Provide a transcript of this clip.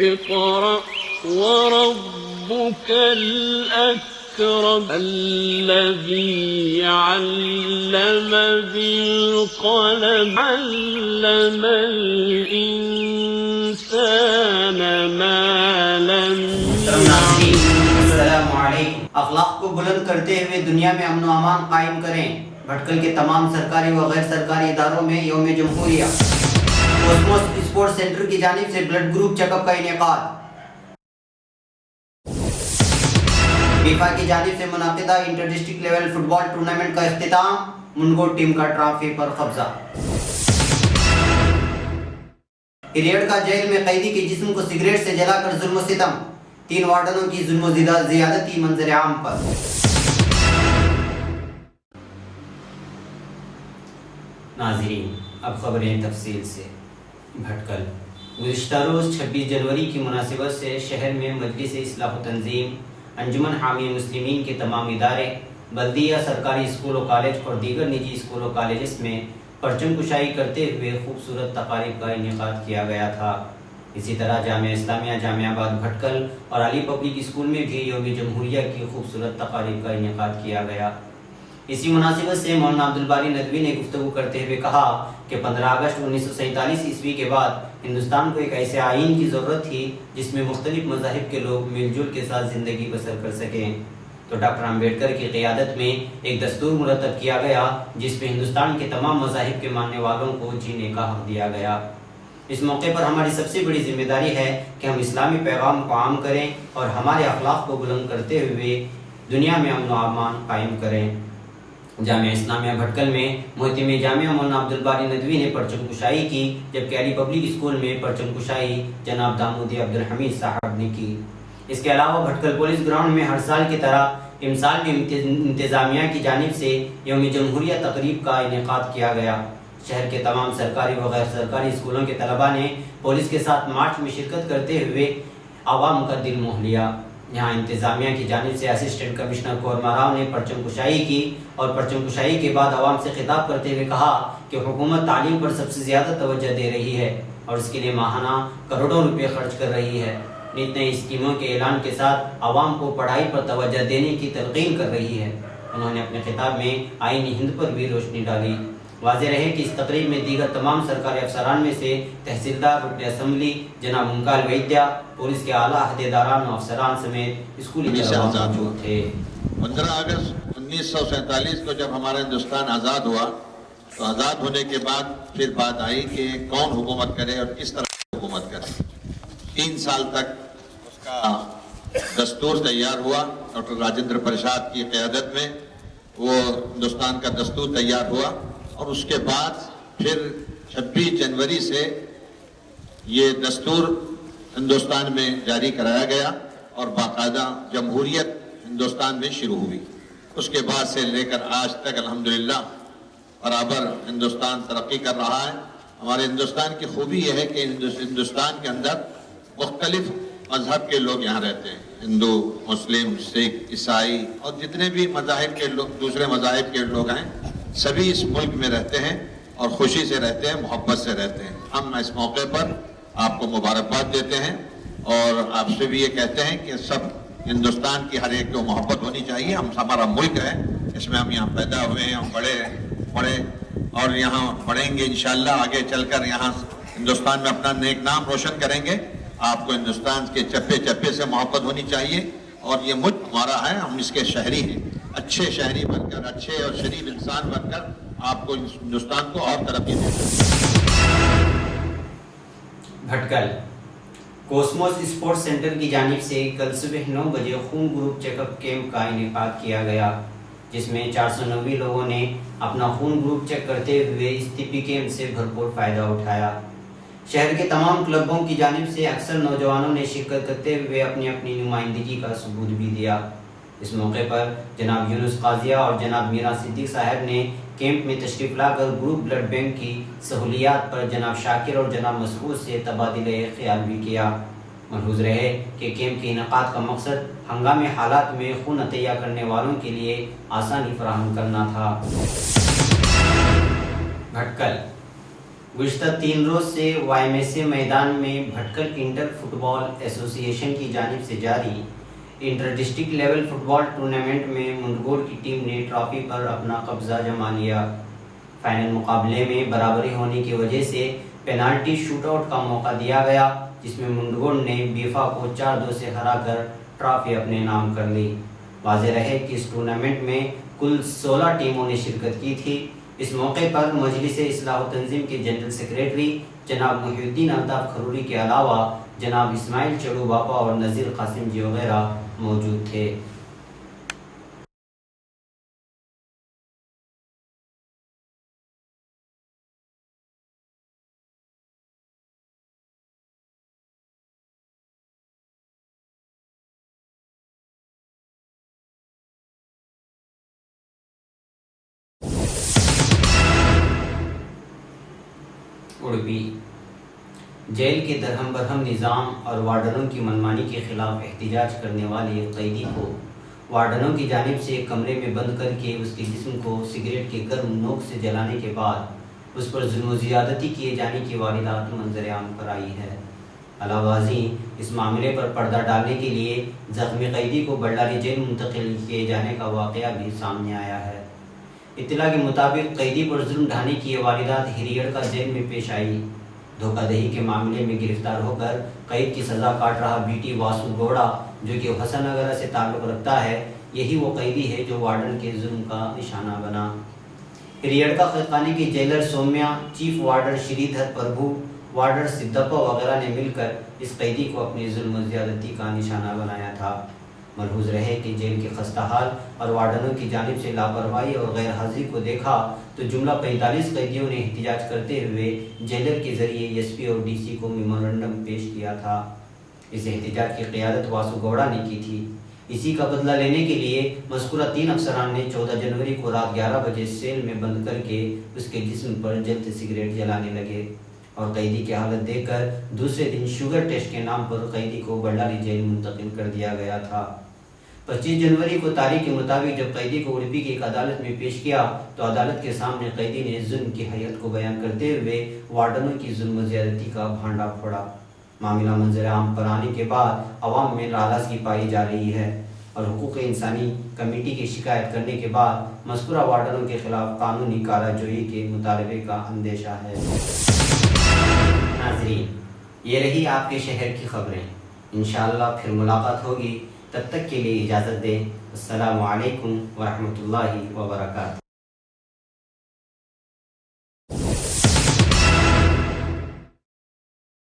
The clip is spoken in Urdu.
اقرأ وربك الأكرم الذي علم بالقلم علم الإنسان ما لم يعلم. السلام علیکم. اخلاق کو بلند کرتے ہوئے دنیا میں امن و امان قائم کریں. بھٹکل کے تمام سرکاری و غیر سرکاری اداروں میں یوم جمہوریہ کوسموس اسپورٹس سینٹر کی جانب سے بلڈ گروپ چیک اپ کا انعقاد. فیفا کی جانب سے منعقدہ انٹر ڈسٹرکٹ لیول فٹ بال ٹورنامنٹ کا اختتام. منگو ٹیم کا ٹرافی پر قبضہ. ہریڑ کا جیل میں قیدی کے جسم کو سگریٹ سے جلا کر ظلم و ستم. 3 وارڈنوں کی ظلم و زیادتی منظر عام پر. ناظرین اب خبریں تفصیل سے. بھٹکل گزشتہ روز 26 جنوری کی مناسبت سے شہر میں مجلس اصلاح و تنظیم، انجمن حامی مسلمین کے تمام ادارے، بلدیہ، سرکاری اسکول و کالج اور دیگر نجی اسکول و کالجز میں پرچم کشائی کرتے ہوئے خوبصورت تقاریب کا انعقاد کیا گیا تھا. اسی طرح جامعہ اسلامیہ جامعہ آباد بھٹکل اور علی پبلک اسکول میں بھی یوم جمہوریہ کی خوبصورت تقاریب کا انعقاد کیا گیا. اسی مناسبت سے مولانا عبدالباری ندوی نے گفتگو کرتے ہوئے کہا کہ 15 اگست 1947 عیسوی کے بعد ہندوستان کو ایک ایسے آئین کی ضرورت تھی جس میں مختلف مذاہب کے لوگ مل جل کے ساتھ زندگی بسر کر سکیں. تو ڈاکٹر امبیڈکر کی قیادت میں ایک دستور مرتب کیا گیا جس میں ہندوستان کے تمام مذاہب کے ماننے والوں کو جینے کا حق دیا گیا. اس موقع پر ہماری سب سے بڑی ذمہ داری ہے کہ ہم اسلامی پیغام کو عام کریں اور ہمارے اخلاق کو بلند کرتے ہوئے دنیا میں امن و امان قائم کریں. جامعہ اسلامیہ بھٹکل میں محتم جامعہ مولانا عبدالباری ندوی نے پرچم کشائی کی، جبکہ علی پبلک اسکول میں پرچم کشائی جناب دامودی عبدالحمید صاحب نے کی. اس کے علاوہ بھٹکل پولیس گراؤنڈ میں ہر سال کی طرح امسال میں انتظامیہ کی جانب سے یوم جمہوریہ تقریب کا انعقاد کیا گیا. شہر کے تمام سرکاری و غیر سرکاری اسکولوں کے طلباء نے پولیس کے ساتھ مارچ میں شرکت کرتے ہوئے عوام کا دل موہ لیا. یہاں انتظامیہ کی جانب سے اسسٹنٹ کمشنر کورما راؤ نے پرچم کشائی کی اور پرچم کشائی کے بعد عوام سے خطاب کرتے ہوئے کہا کہ حکومت تعلیم پر سب سے زیادہ توجہ دے رہی ہے اور اس کے لیے ماہانہ کروڑوں روپے خرچ کر رہی ہے. نئی نئی اسکیموں کے اعلان کے ساتھ عوام کو پڑھائی پر توجہ دینے کی تلقین کر رہی ہے. انہوں نے اپنے خطاب میں آئین ہند پر بھی روشنی ڈالی. واضح رہے کہ اس تقریب میں دیگر تمام سرکاری افسران میں سے تحصیلدار، رکن اسمبلی جناب منکال ویدیا، پولیس کے اعلیٰ عہدیداران و افسران سمیت اسکولی طلباء موجود تھے. 15 اگست 1947 کو جب ہمارا ہندوستان آزاد ہوا تو آزاد ہونے کے بعد پھر بات آئی کہ کون حکومت کرے اور کس طرح حکومت کرے. 3 سال تک اس کا دستور تیار ہوا. ڈاکٹر راجندر پرساد کی قیادت میں وہ ہندوستان کا دستور تیار ہوا اور اس کے بعد پھر 26 جنوری سے یہ دستور ہندوستان میں جاری کرایا گیا اور باقاعدہ جمہوریت ہندوستان میں شروع ہوئی. اس کے بعد سے لے کر آج تک الحمدللہ برابر ہندوستان ترقی کر رہا ہے. ہمارے ہندوستان کی خوبی یہ ہے کہ ہندوستان کے اندر مختلف مذہب کے لوگ یہاں رہتے ہیں. ہندو، مسلم، سکھ، عیسائی اور جتنے بھی مذاہب کے لوگ، دوسرے مذاہب کے لوگ ہیں، سبھی اس ملک میں رہتے ہیں اور خوشی سے رہتے ہیں، محبت سے رہتے ہیں. ہم اس موقع پر آپ کو مبارکباد دیتے ہیں اور آپ سے بھی یہ کہتے ہیں کہ سب ہندوستان کی ہر ایک کو محبت ہونی چاہیے. ہمارا ملک ہے، اس میں ہم یہاں پیدا ہوئے ہیں، ہم پڑھے اور یہاں پڑھیں گے انشاءاللہ. آگے چل کر یہاں ہندوستان میں اپنا نیک نام روشن کریں گے. آپ کو ہندوستان کے چپے چپے سے محبت ہونی چاہیے اور یہ ملک ہمارا ہے، ہم اس کے شہری ہیں. اچھے شہری بن کر، اچھے اور شریف انسان بن کر آپ کو ہندوستان کو اور ترقی دیں. بھٹکل کوسموس اسپورٹس سینٹر کی جانب سے کل صبح 9 بجے خون گروپ چیک اپ کیمپ کا انعقاد کیا گیا، جس میں 490 لوگوں نے اپنا خون گروپ چیک کرتے ہوئے اس طبی کیمپ سے بھرپور فائدہ اٹھایا. شہر کے تمام کلبوں کی جانب سے اکثر نوجوانوں نے شرکت کرتے ہوئے اپنی اپنی نمائندگی کا ثبوت بھی دیا. اس موقع پر جناب یونس قاضیہ اور جناب میرا صدیق صاحب نے کیمپ میں تشریف لا کر گروپ بلڈ بینک کی سہولیات پر جناب شاکر اور جناب مسعود سے تبادلہ خیال بھی کیا. ملحوظ رہے کہ کیمپ کے انعقاد کا مقصد ہنگامی حالات میں خون عطیہ کرنے والوں کے لیے آسانی فراہم کرنا تھا. بھٹکل گزشتہ 3 روز سے YMS میدان میں بھٹکل انٹر فٹ بال ایسوسی ایشن کی جانب سے جاری انٹر ڈسٹرکٹ لیول فٹ بال ٹورنامنٹ میں منڈگوڑ کی ٹیم نے ٹرافی پر اپنا قبضہ جما لیا۔ فائنل مقابلے میں برابری ہونے کی وجہ سے پینالٹی شوٹ آؤٹ کا موقع دیا گیا، جس میں منڈگوڑ نے بیفا کو 4-2 سے ہرا کر ٹرافی اپنے نام کر لی۔ واضح رہے کہ اس ٹورنامنٹ میں کل 16 ٹیموں نے شرکت کی تھی۔ اس موقع پر مجلس اصلاح و تنظیم کے جنرل سیکریٹری جناب محی الدین الطاف کھروری کے علاوہ جناب اسماعیل چڑو باپا اور نذیر قاسم جی وغیرہ موجود تھے۔ اڑپی جیل کے درہم برہم نظام اور وارڈنوں کی منمانی کے خلاف احتجاج کرنے والے قیدی کو وارڈنوں کی جانب سے ایک کمرے میں بند کر کے اس کے جسم کو سگریٹ کے گرم نوک سے جلانے کے بعد اس پر ظلم و زیادتی کیے جانے کی واردات منظر عام پر آئی ہے۔ علاوہ ازیں اس معاملے پر پردہ ڈالنے کے لیے زخمی قیدی کو بلڈاری جیل منتقل کیے جانے کا واقعہ بھی سامنے آیا ہے۔ اطلاع کے مطابق قیدی پر ظلم ڈھانے کی یہ واردات ہریڑ کا جیل میں پیش آئی۔ دھوکہ دہی کے معاملے میں گرفتار ہو کر قید کی سزا کاٹ رہا BT واسو گوڑا، جو کہ حسن نگر سے تعلق رکھتا ہے، یہی وہ قیدی ہے جو وارڈن کے ظلم کا نشانہ بنا۔ ہریڑ کا خانے کے جیلر سومیا، چیف وارڈر شری دھر پربھو، وارڈر سدھپا وغیرہ نے مل کر اس قیدی کو اپنی ظلم و زیادتی کا نشانہ بنایا تھا۔ ملحوظ رہے کہ جیل کے خستہ حال اور وارڈنوں کی جانب سے لاپرواہی اور غیر حاضری کو دیکھا تو جملہ 45 قیدیوں نے احتجاج کرتے ہوئے جیلر کے ذریعے SP اور DC کو میمورنڈم پیش کیا تھا۔ اس احتجاج کی قیادت واسو گوڑا نے کی تھی۔ اسی کا بدلہ لینے کے لیے مذکورہ 3 افسران نے 14 جنوری کو رات 11 بجے سیل میں بند کر کے اس کے جسم پر جلتے سگریٹ جلانے لگے اور قیدی کی حالت دیکھ کر دوسرے دن شوگر ٹیسٹ کے نام پر قیدی کو بلڈاری جیل منتقل کر دیا گیا تھا۔ 25 جنوری کو تاریخ کے مطابق جب قیدی کو اڑپی کی ایک عدالت میں پیش کیا تو عدالت کے سامنے قیدی نے ظلم کی حقیقت کو بیان کرتے ہوئے وارڈنوں کی ظلم و زیادتی کا بھانڈا پھوڑا۔ معاملہ منظر عام پر آنے کے بعد عوام میں ناراضگی پائی جا رہی ہے اور حقوق انسانی کمیٹی کی شکایت کرنے کے بعد مذکورہ وارڈنوں کے خلاف قانونی کارروائی کے مطالبے کا اندیشہ ہے۔ ناظرین، یہ رہی آپ کے شہر کی خبریں۔ انشاءاللہ پھر ملاقات ہوگی، تب تک کے لیے اجازت دیں۔ السلام علیکم ورحمۃ اللہ وبرکاتہ۔